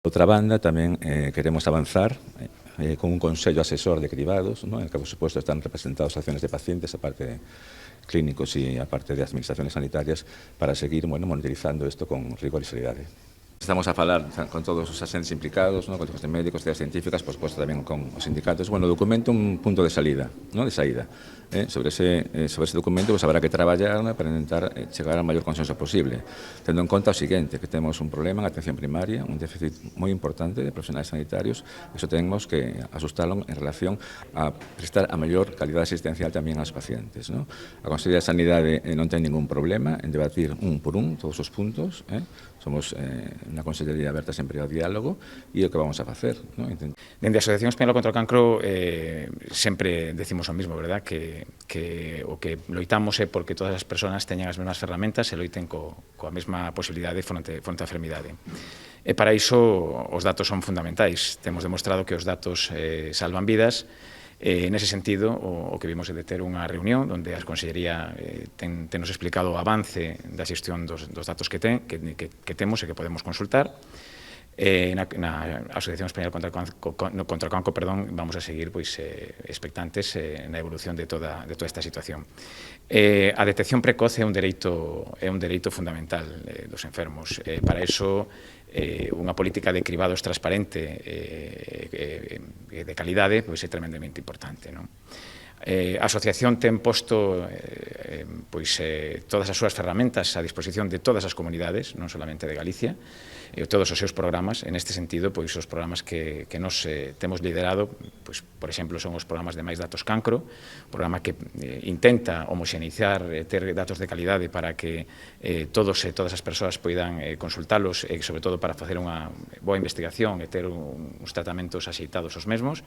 Outra banda, tamén queremos avanzar con un consello asesor de cribados, no? En el que, por supuesto, están representados acciones de pacientes, a parte de clínicos e a parte de administraciones sanitarias, para seguir monitorizando isto con rigor e seriedade. Estamos a falar con todos os agentes implicados, no? Colegios de médicos, sociedades científicas, por suposto tamén con os sindicatos. Bueno, o documento un punto de salida, no? De saída. Sobre ese documento pues, habrá que traballar, ¿no? Para intentar chegar ao maior consenso posible, tendo en conta o seguinte, que temos un problema en atención primaria, un déficit moi importante de profesionais sanitarios, e iso tenemos que ajustalo en relación a prestar a maior calidade asistencial tamén aos pacientes, no? A Consellería de Sanidade non ten ningún problema en debatir un por un todos os puntos, somos na Consellería aberta sempre ao diálogo e o que vamos a facer, ¿no? Dende a Asociación Española contra o Cancro sempre decimos o mismo, verdad? Que o que loitamos é porque todas as persoas teñan as mesmas ferramentas e loiten coa mesma posibilidade fronte á enfermidade. E para iso os datos son fundamentais. Temos demostrado que os datos salvan vidas. Nese sentido, o que vimos é de ter unha reunión onde a Consellería tenos explicado o avance da xestión dos datos que temos e que podemos consultar. Na Asociación Española contra o Cancro, vamos a seguir expectantes na evolución de toda esta situación. A detección precoz é un dereito fundamental dos enfermos. Para iso, unha política de cribados transparente e de calidade é tremendamente importante. A asociación ten posto todas as súas ferramentas a disposición de todas as comunidades, non solamente de Galicia, e todos os seus programas. En este sentido, os programas que nos temos liderado, por exemplo, son os programas de Máis Datos Cancro, programa que intenta homoxeneizar, ter datos de calidade para que todos e todas as persoas poidan consultalos e, sobre todo, para facer unha boa investigación e ter uns tratamentos axeitados os mesmos.